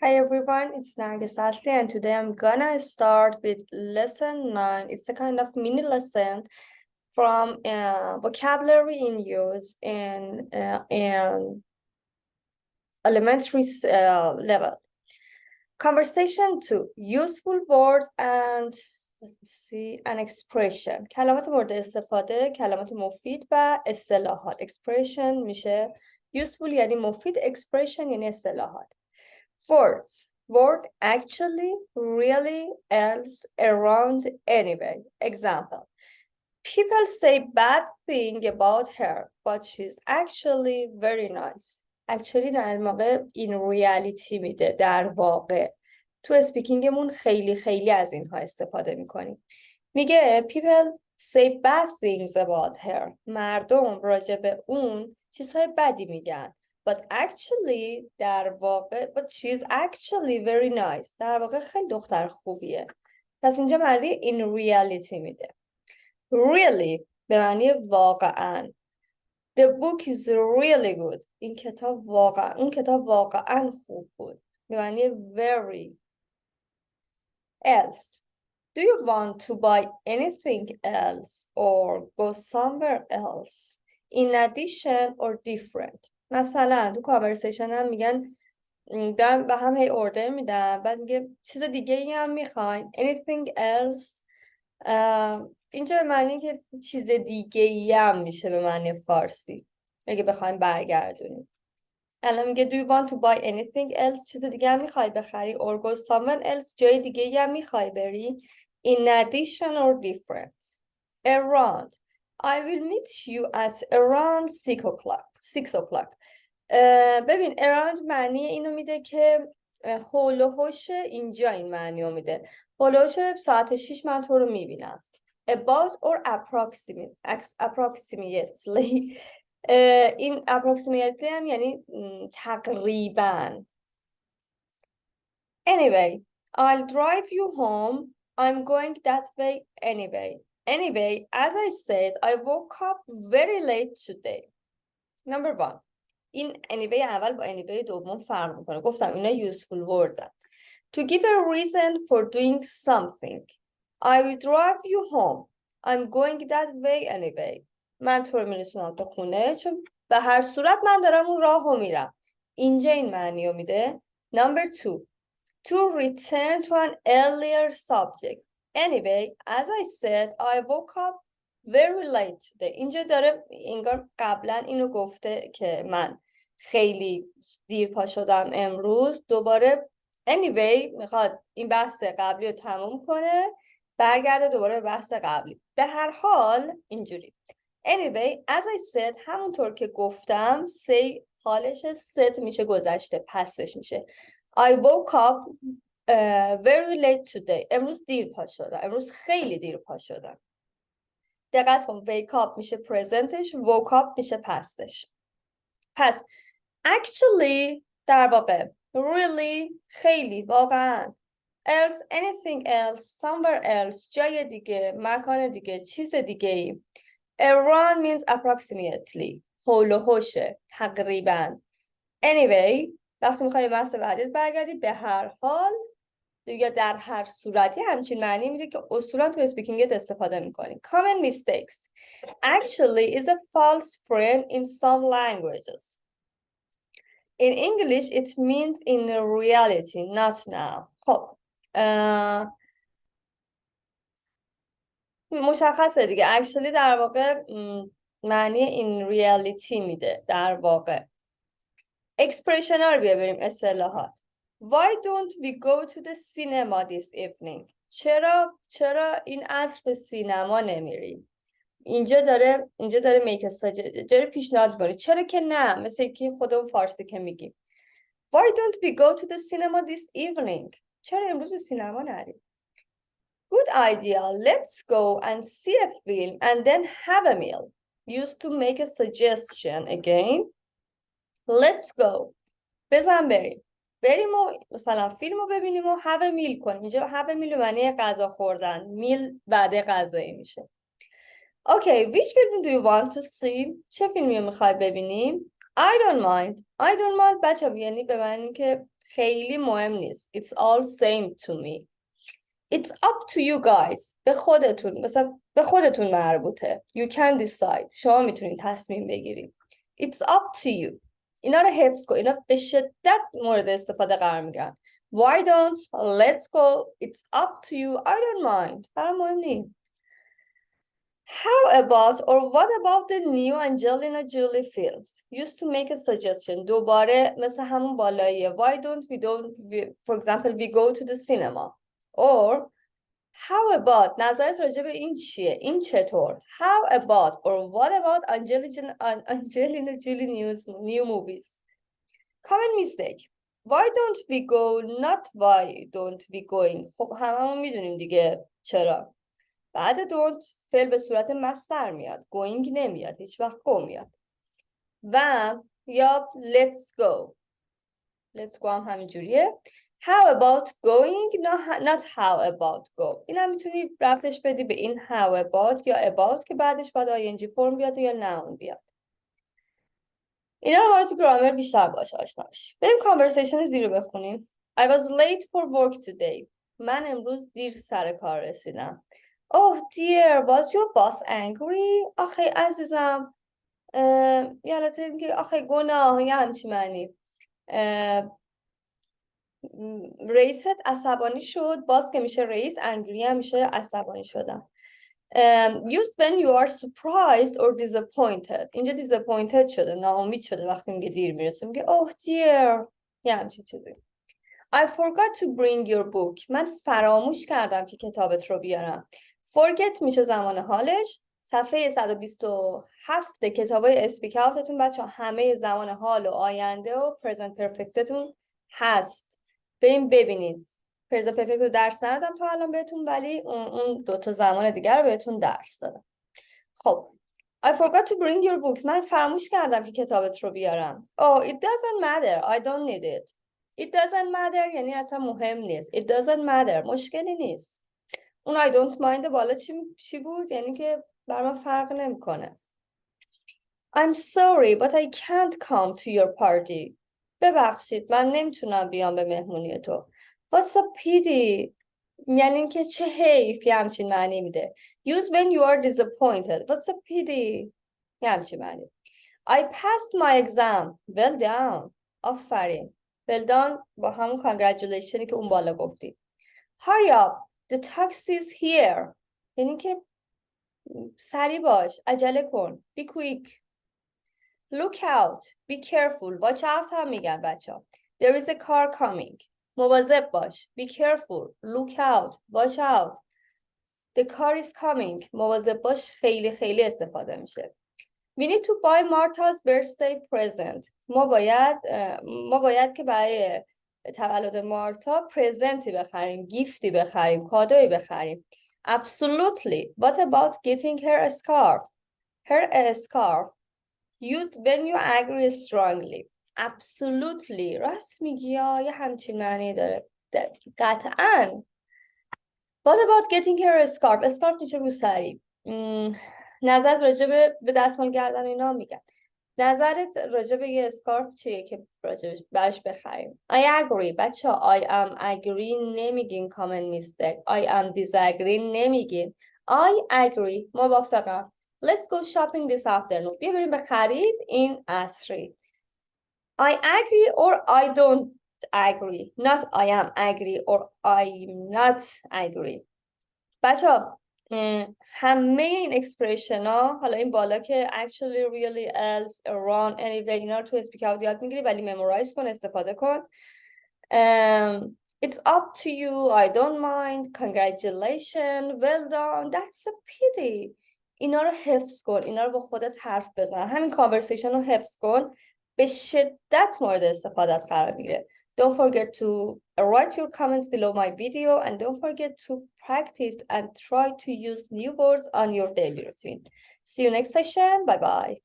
Hi everyone, it's Narges Asli, and today I'm gonna start with lesson 9. It's a kind of mini lesson from vocabulary in use in elementary level. Conversation 2, useful words and let's see, an expression. کلمات مورد استفاده، کلمات مفید و اصطلاحات. Expression میشه useful یعنی مفید، expression یعنی اصطلاحات. Words. Word actually, really, else, around, anyway. Example. People say bad thing about her, but she's actually very nice. Actually در واقع in reality میده، در واقع. تو اسپیکینگمون خیلی از اینها استفاده میکنیم. میگه people say bad things about her. مردم راجع به اون چیزهای بدی میگن. But actually در واقع but she's actually very nice. در واقع خیلی دختر خوبیه. پس اینجا معنی in reality میده. Really به معنی واقعاً. The book is really good. اون کتاب واقعاً خوب بود. به معنی very. Else. Do you want to buy anything else or go somewhere else? In addition or different. مثلا تو کانورسیشن هم میگن دارم به هم هی اوردر میدن، بعد میگه چیز دیگه ای هم میخواین anything else. اینجا به معنی که چیز دیگه ای هم میشه به معنی فارسی اگه بخوایم برگردونیم. الان میگه do you want to buy anything else، چیز دیگه هم میخوای بخری or go somewhere else، جای دیگه ای هم میخوای بری. In addition or different. Around. I will meet you at around 6 o'clock. ببین around معنی اینو میده که حول و حوش اینجا، این معنی رو میده. حول و حوش ساعت 6 من تو رو میبینم. About or approximately. این approximately هم یعنی تقریبا. Anyway, I'll drive you home. I'm going that way anyway. Anyway, as I said, I woke up very late today. Number 1. این anyway اول با anyway دوم فرق میکنه. گفتم اینا useful words هست. To give a reason for doing something. I will drive you home. I'm going that way anyway. من تو رو میرسونم تا خونه چون به هر صورت من دارم اون راهو میرم. اینجا این معنی رو میده. Number 2. To return to an earlier subject. Anyway, as I said, I woke up very late today. اینجا داره انگار قبلا اینو گفته که من خیلی دیر پا شدم امروز. دوباره anyway میخواد این بحث قبلی رو تموم کنه، برگرده دوباره به بحث قبلی. به هر حال اینجوری. Anyway, as I said، همونطور که گفتم say حالش said میشه گذشته، پسش میشه. I woke up very late today. امروز دیر پا شدم. امروز خیلی دیر پا شدم. دقت کن wake up میشه presentش، woke up میشه pastش. پس actually در واقع really خیلی واقعا else anything else somewhere else جای دیگه مکان دیگه چیز دیگه ای. Around means approximately حول و حوشه تقریبا. Anyway وقتی میخوای بحث بعدی برگردی به هر حال یا در هر صورتی همچین معنی میده که اصولا تو اسپیکینگت استفاده میکنی. Common mistakes. Actually is a false friend in some languages. In English it means in reality not now. خب مشخصه دیگه. Actually در واقع معنی in reality میده در واقع. Expression ها رو بریم اصطلاحات. Why don't we go to the cinema this evening? چرا این عصر به سینما نمیریم؟ اینجا داره make a suggestion، داره پیشنهاد کنه. چرا که نه؟ مثل که خودمون فارسی که میگیم. Why don't we go to the cinema this evening? چرا امروز به سینما نریم؟ Good idea. Let's go and see a film and then have a meal. Used to make a suggestion again. Let's go. بزن بریم و مثلا فیلم رو ببینیم و have a meal کنیم. اینجا have a meal معنی غذا خوردن. میل بعد غذایی میشه. Okay, which film do you want to see? چه فیلمی رو میخوای ببینیم؟ I don't mind. I don't mind بچه یعنی به معنی که خیلی مهم نیست. It's all same to me. It's up to you guys. به خودتون مثلا به خودتون مربوطه. You can decide. شما میتونید تصمیم بگیرید. It's up to you. اینا رو حفظ کن. اینا به شدت مورد استفاده قرار میگیرن. Why don't? Let's go. It's up to you. I don't mind. برام مهم نیست. How about or what about the new Angelina Jolie films? Used to make a suggestion. دوباره مثل همون بالاییه. Why don't we for example we go to the cinema? Or how about نظرت راجع به این چیه؟ این چطور؟ How about or what about Angelina Jolie new movies? Common mistake. Why don't we go? Not why don't we going. خب هممون میدونیم دیگه چرا. بعد don't فعل به صورت مصدر میاد. Going نمیاد. هیچ وقت go میاد. و یا let's go. Let's go هم همینجوریه. How about going? Not how about go. این هم میتونی رفتش بدی به این how about یا about که بعدش باید ing فرم بیاد یا noun بیاد. اینا رو حالا تو گرامر بیشتر باشه آشنا بشی. بریم کانورسیشن زیرو بخونیم. I was late for work today. من امروز دیر سر کار رسیدم. Oh dear, was your boss angry? آخه عزیزم یادت که آخه گناه یه همچی معنی. رئیست عصبانی شد. باز که میشه رئیس، انگری هم میشه عصبانی شدن. Used when you are surprised or disappointed. اینجا disappointed شده، ناامید شده وقتی میگه دیر میرسه. میگه oh dear یه همچین چیزی. I forgot to bring your book. من فراموش کردم که کتابت رو بیارم. Forget میشه زمان حالش. صفحه 127 کتابای اسپیکاوتتون بچه همه زمان حال و آینده و present perfectتون هست. بریم ببینید. present perfect رو درس ندادم تا الان بهتون، ولی اون دوتا زمان دیگر رو بهتون درس دادم. خب I forgot to bring your book. من فراموش کردم که کتابت رو بیارم. Oh, it doesn't matter. I don't need it. It doesn't matter یعنی اصلا مهم نیست. It doesn't matter. مشکلی نیست. اون I don't mind بالا چی بود؟ یعنی که بر من فرق نمیکنه. I'm sorry but I can't come to your party. ببخشید من نمیتونم بیام به مهمونی تو. What's a pity؟ یعنی که چه حیف یه همچین معنی میده. Use when you are disappointed. What's a pity؟ یه همچین معنی. I passed my exam. Well done. آفرین. Well done با همون congratulationی که اون بالا گفتی. Hurry up. The taxi is here. یعنی که سریع باش. عجله کن. Be quick. Look out. Be careful. Watch out هم میگن بچه ها. There is a car coming. مواظب باش. Be careful. Look out. Watch out. The car is coming. مواظب باش خیلی خیلی استفاده میشه. We need to buy Martha's birthday present. ما باید که برای تولد مارتا پرزنتی بخریم، گیفتی بخریم، کادویی بخریم. Absolutely. What about getting her a scarf? Her a scarf. Used when you agree strongly. Absolutely. راست میگی یه همچین معنی داره. قطعاً. What about getting her a scarf? Scarf میشه روسری. نظرت راجع به دستمال گردن اینا میگن. نظرت راجع به یه اسکارف چیه که برش بخریم؟ I agree. بچه I am agree نمیگین common mistake. I am disagree nمیگین. I agree. موافقم. Let's go shopping this afternoon. بیا بریم به خرید این عصری. I agree or I don't agree. Not I am agree or I'm not agree. بچه همه این اکسپریشن ها، حالا این بالا که actually, really, else, around, anyway اینا رو تو اسپیکاوت یاد میگیری ولی ممورایز کن، استفاده کن. It's up to you. I don't mind. Congratulations. Well done. That's a pity. اینا رو حفظ کن. اینا رو با خودت حرف بزن. همین کانورسیشن رو حفظ کن. به شدت مورد استفادت قرار میگیره. Don't forget to write your comments below my video and don't forget to practice and try to use new words on your daily routine. See you next session. Bye bye.